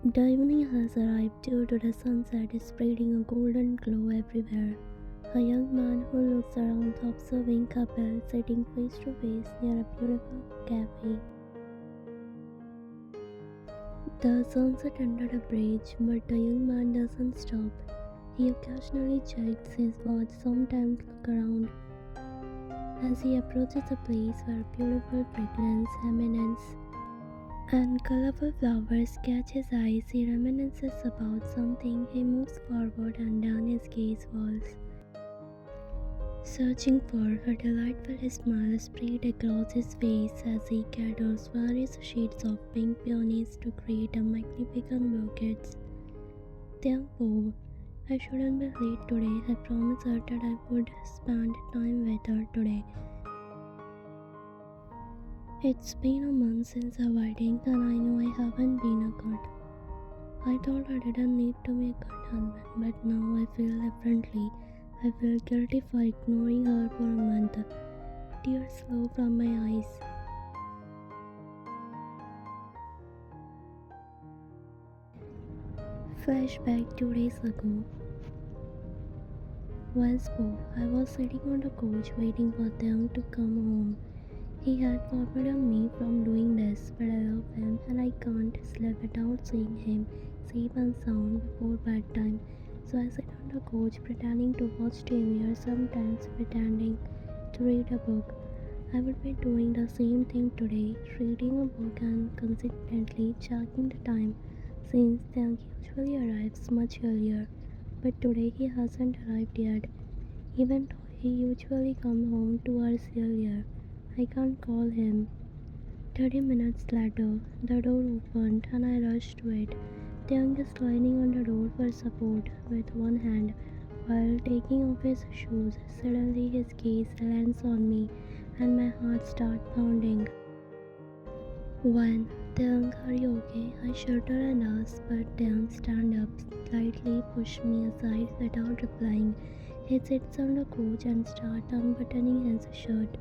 The evening has arrived due to the sunset spreading a golden glow everywhere. A young man who looks around observing couple sitting face to face near a beautiful cafe. The sunset under a bridge, but the young man doesn't stop. He occasionally checks his watch, sometimes look around. As he approaches a place where beautiful fragrance emanates and colorful flowers catch his eyes, he reminisces about something. He moves forward and down his gaze falls, searching for a delightful smile spread across his face as he gathers various shades of pink peonies to create a magnificent bouquet. Taehyung, I shouldn't be late today. I promised her that I would spend time with her today. It's been a month since our wedding and I know I haven't been a good. I thought I didn't need to be a good husband, but now I feel differently. I feel guilty for ignoring her for a month. Tears flow from my eyes. Flashback 2 days ago. Once more, I was sitting on the couch waiting for Taehyung to come home. He had forbidden me from doing this, but I love him and I can't sleep without seeing him safe and sound before bedtime. So I sit on the couch pretending to watch TV or sometimes pretending to read a book. I would be doing the same thing today, reading a book and consequently checking the time since Taehyung usually arrives much earlier. But today he hasn't arrived yet, even though he usually comes home 2 hours earlier. I can't call him. 30 minutes later, the door opened and I rushed to it. Taehyung is leaning on the door for support with one hand while taking off his shoes. Suddenly his gaze lands on me and my heart starts pounding. When Taehyung, are you okay? I shudder and ask, but Taehyung stands up, slightly pushed me aside without replying. He sits on the couch and starts unbuttoning his shirt.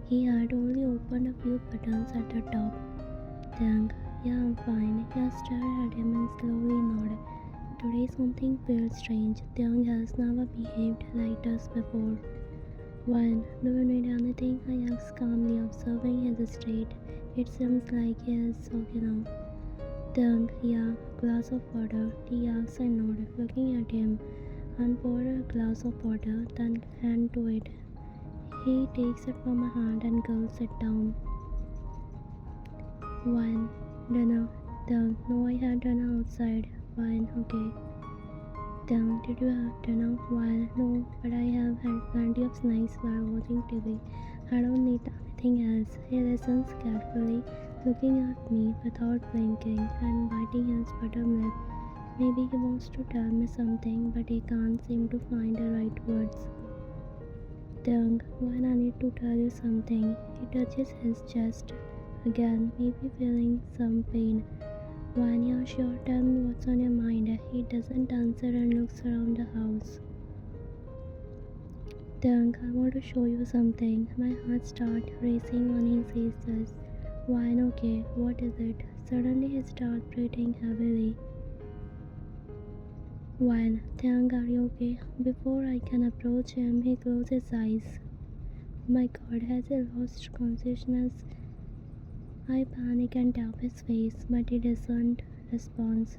He had only opened a few buttons at the top. Taehyung, yeah, I'm fine. I stared at him and slowly nodded. Today something feels strange. Taehyung has never behaved like this before. When do you need anything? I asked calmly, observing his state. It seems like he is okay now. Taehyung, yeah, glass of water. He asks. I nod, looking at him, and pour a glass of water, then hand to it. He takes it from my hand and gulps it down. Wine, dinner. Taehyung, no, I had dinner outside. Wine, okay. Taehyung, did you have dinner? Wine, no, but I have had plenty of snacks while watching TV. I don't need anything else. He listens carefully, looking at me without blinking and biting his bottom lip. Maybe he wants to tell me something, but he can't seem to find the right words. Taehyung, when I need to tell you something, he touches his chest again, maybe feeling some pain. When you're sure, tell me what's on your mind. He doesn't answer and looks around the house. Taehyung, I want to show you something. My heart starts racing when he says this. Wine, okay, what is it? Suddenly he starts breathing heavily. Wine, Taehyung, are you okay? Before I can approach him, he closes his eyes. My God, has he lost consciousness? I panic and tap his face, but he doesn't respond.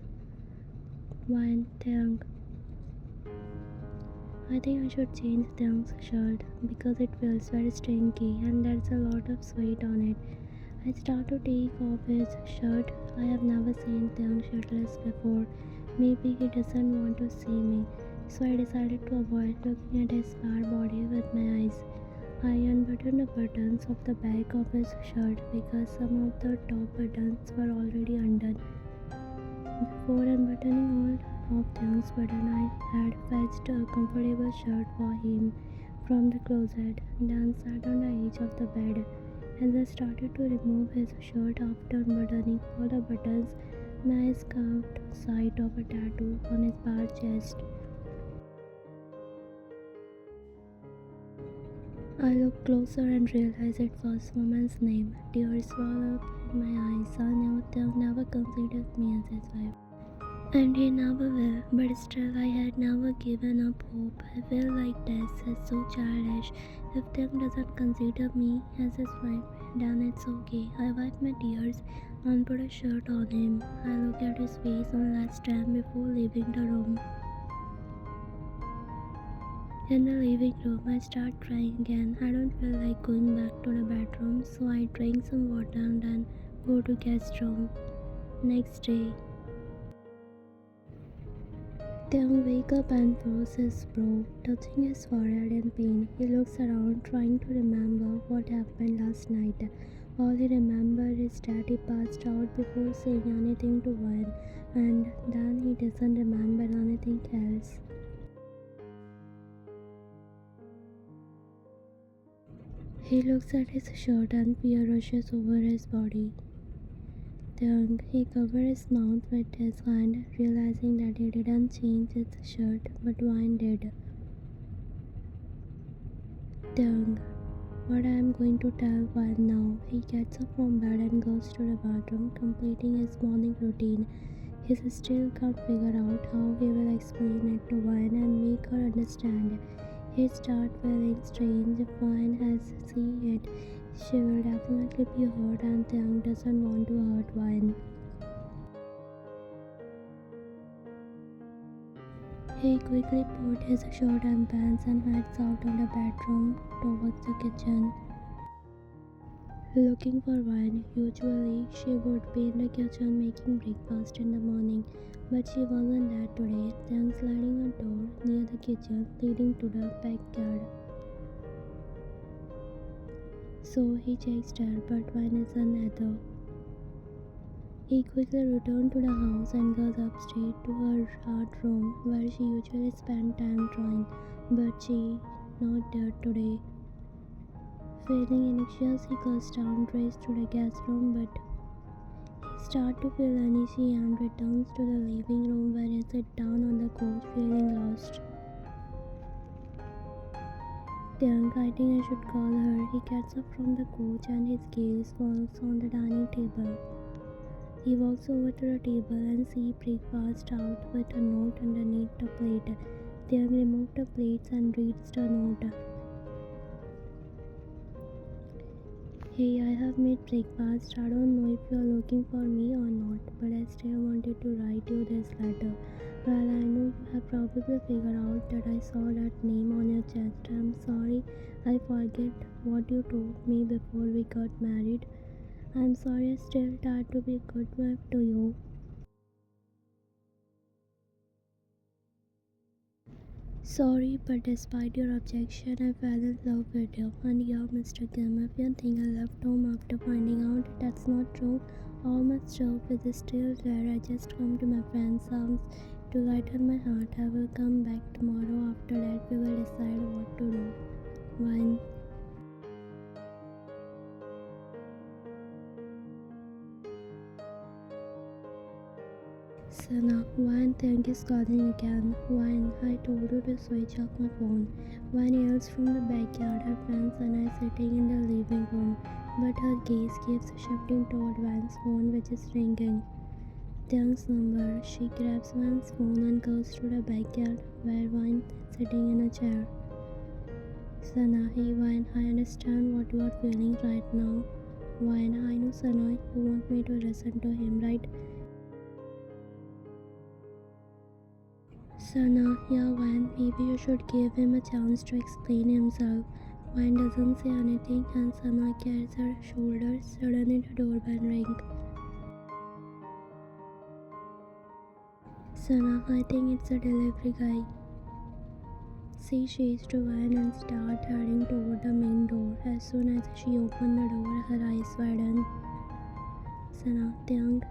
Wine, Taehyung. I think I should change Taehyung's shirt because it feels very stinky and there's a lot of sweat on it. I start to take off his shirt. I have never seen Taehyung shirtless before. Maybe he doesn't want to see me, so I decided to avoid looking at his bare body with my eyes. I unbuttoned the buttons of the back of his shirt because some of the top buttons were already undone. Before unbuttoning all of Taehyung's buttons, I had fetched a comfortable shirt for him from the closet, then sat on the edge of the bed. As I started to remove his shirt after unbuttoning all the buttons, my eyes caught sight of a tattoo on his bare chest. I looked closer and realized it was a woman's name. Tears welled up in my eyes. I knew Taehyung never considered me as his wife. And he never will, but still I had never given up hope. I feel like this is so childish. If Taehyung doesn't consider me as his friend, then it's okay. I wipe my tears and put a shirt on him. I look at his face one last time before leaving the room. In the living room, I start crying again. I don't feel like going back to the bedroom, so I drink some water and then go to guest room. Next day, Taehyung wakes up and throws his brow, touching his forehead in pain. He looks around, trying to remember what happened last night. All he remembers is that he passed out before saying anything to Wayne, and then he doesn't remember anything else. He looks at his shirt and fear rushes over his body. Taehyung, he covered his mouth with his hand, realizing that he didn't change his shirt, but Wayne did. Taehyung, what I am going to tell Wayne now. He gets up from bed and goes to the bathroom, completing his morning routine. He still can't figure out how he will explain it to Wayne and make her understand. He starts feeling strange. If Wayne has seen it, she will definitely be hurt, and Taehyung doesn't want to hurt Wayne. He quickly put his shirt and pants and heads out of the bedroom towards the kitchen. Looking for Wayne. Usually she would be in the kitchen making breakfast in the morning, but she wasn't there today. Taehyung sliding a door near the kitchen leading to the backyard. So he chased her, but Wayne isn't there. He quickly returned to the house and goes upstairs to her art room where she usually spent time drawing, but she not there today. Feeling anxious, he goes downstairs to the guest room, but he starts to feel uneasy and returns to the living room where he sits down on the couch feeling lost. Taehyung, I think I should call her. He gets up from the couch and his gaze falls on the dining table. He walks over to the table and sees breakfast out with a note underneath the plate. Taehyung removes the plates and reads the note. Hey, I have made breakfast. I don't know if you are looking for me or not, but I still wanted to write you this letter. Well, I know you have probably figured out that I saw that name on your chest. I'm sorry I forget what you told me before we got married. I'm sorry I still tried to be a good wife to you. Sorry, but despite your objection, I fell in love with you. And yeah, Mr. Kim, if you think I left home after finding out that's not true, all my stuff is still there. I just come to my friend's house to lighten my heart. I will come back tomorrow. After that, we will decide what to do. One. Sana, Wine Thank is calling again. Wine, I told you to switch off my phone. Wine yells from the backyard. Her friend Sana is sitting in the living room, but her gaze keeps shifting toward Wine's phone, which is ringing. Taehyung's number. She grabs Wine's phone and goes to the backyard where Wine is sitting in a chair. Sana, hey Wine, I understand what you are feeling right now. Wine, I know Sana, you want me to listen to him, right? Sana, yeah, Wine, maybe you should give him a chance to explain himself. Wine doesn't say anything and Sana carries her shoulders. Suddenly the doorbell rings. Sana, I think it's a delivery guy. She says to Wine and starts heading toward the main door. As soon as she opened the door, her eyes widen. Sana, Taehyung,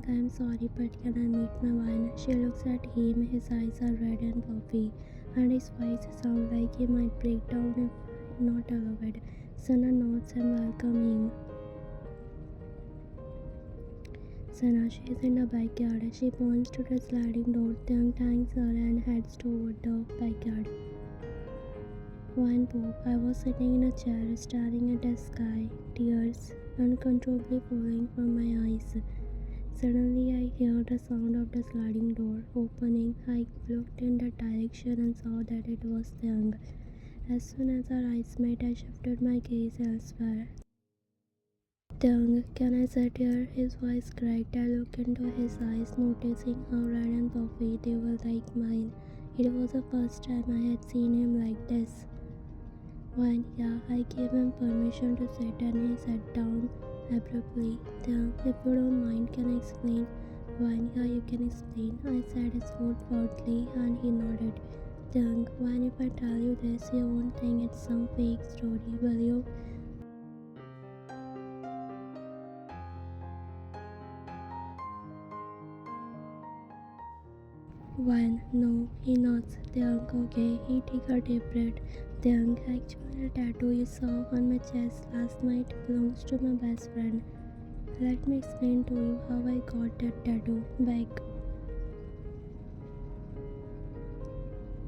I'm sorry, but can I meet my Wine? She looks at him, his eyes are red and puffy, and his voice sounds like he might break down if not allowed. Sana nods and welcomes him. Sana, she is in the backyard. She points to the sliding door. Taehyung thanks her and heads toward the backyard. One pop, I was sitting in a chair staring at the sky, tears uncontrollably falling from my eyes. Suddenly I heard the sound of the sliding door opening. I looked in that direction and saw that it was Taehyung. As soon as our eyes met, I shifted my gaze elsewhere. Taehyung, can I sit here? His voice cracked. I looked into his eyes, noticing how red and puffy they were like mine. It was the first time I had seen him like this. When, yeah, I gave him permission to sit and he sat down abruptly. Taehyung, if you don't mind, can I explain? When, yeah, you can explain. I said his foot proudly and he nodded. Taehyung, when if I tell you this, you won't think it's some fake story, will you? One, no, he nods. Taehyung, okay, he took a deep breath. Taehyung, actually the tattoo you saw on my chest last night belongs to my best friend. Let me explain to you how I got that tattoo back.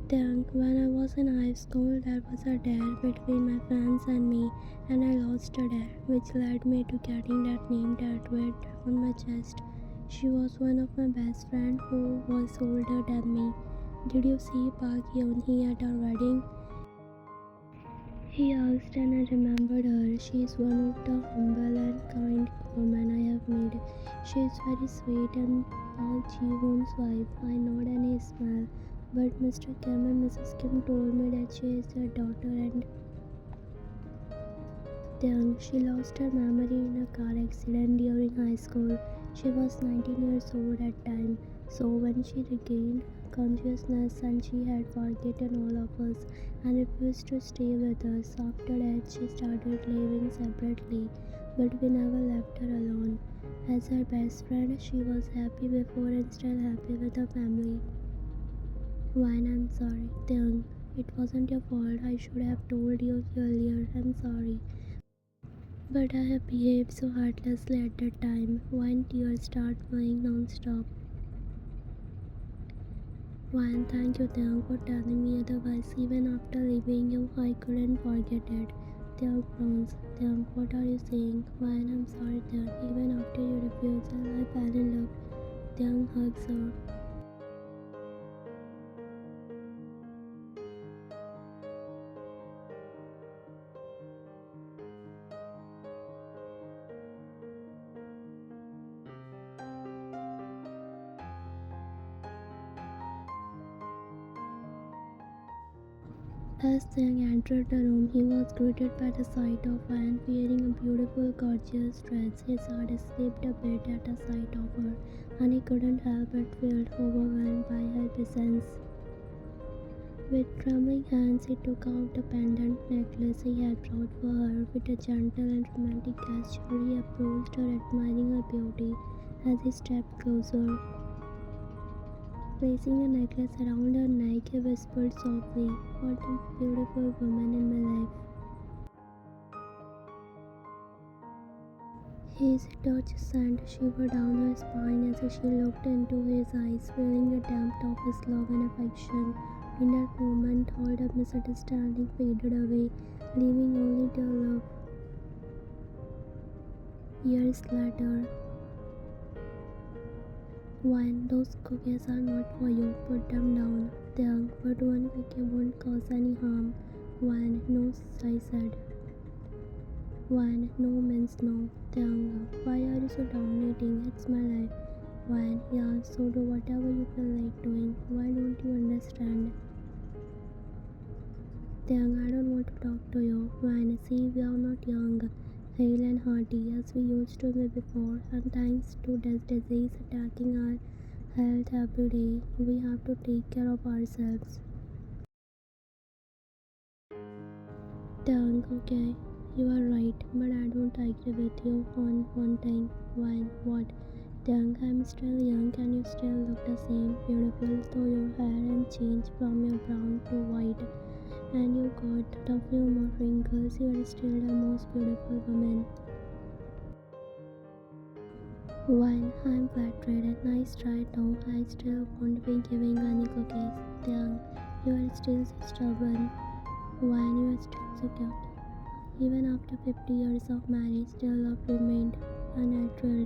Taehyung, when I was in high school, there was a dare between my friends and me, and I lost the dare, which led me to getting that name tattooed on my chest. She was one of my best friends who was older than me. Did you see Park Yeon-hee at our wedding? He asked, and I remembered her. She is one of the humble and kind women I have met. She is very sweet and Park Ji-hoon's wife. I nod and he smiled. But Mr. Kim and Mrs. Kim told me that she is their daughter and then she lost her memory in a car accident during high school. She was 19 years old at the time. So when she regained consciousness and she had forgotten all of us and refused to stay with us. After that she started living separately, but we never left her alone. As her best friend, she was happy before and still happy with her family. Wine, I'm sorry. Taehyung, it wasn't your fault. I should have told you earlier. I'm sorry. But I have behaved so heartlessly at that time. Wine, tears start flowing non-stop. Wine, thank you Taehyung for telling me otherwise. Even after leaving you, I couldn't forget it. Taehyung frowns. Taehyung, what are you saying? Wine, I'm sorry Taehyung. Even after your refusal, I fell in love. Taehyung hugs her. As Taehyung entered the room, he was greeted by the sight of Anne wearing a beautiful, gorgeous dress. His heart skipped a bit at the sight of her, and he couldn't help but feel overwhelmed by her presence. With trembling hands, he took out the pendant necklace he had brought for her. With a gentle and romantic gesture, he approached her, admiring her beauty. As he stepped closer, placing the necklace around her neck, he whispered softly, "What a beautiful woman in my life." His touch sent a shiver down her spine as she looked into his eyes, feeling the depth of his love and affection. In that moment, all the misunderstanding faded away, leaving only their love. Years later, "Wine, those cookies are not for you. Put them down." Taehyung, but one cookie won't cause any harm. Wine, no, I said. Wine, no means no. Taehyung, why are you so dominating? It's my life. Wine, yeah, so do whatever you feel like doing. Why don't you understand? Taehyung, I don't want to talk to you. Wine, see, we are not young, hale and hearty as we used to be before, and thanks to this disease attacking our health every day, we have to take care of ourselves. Taehyung, okay, you are right, but I don't agree with you on one thing. Wine, what? Taehyung, I'm still young and you still look the same, beautiful, though your hair and changed from your brown to white, and you got a few more wrinkles, you are still the most beautiful woman. Wine, I'm flattered and nice try though, I still won't be giving any cookies. Taehyung, you are still so stubborn. Wine, you are still so cute. Even after 50 years of marriage, their love remained unnatural.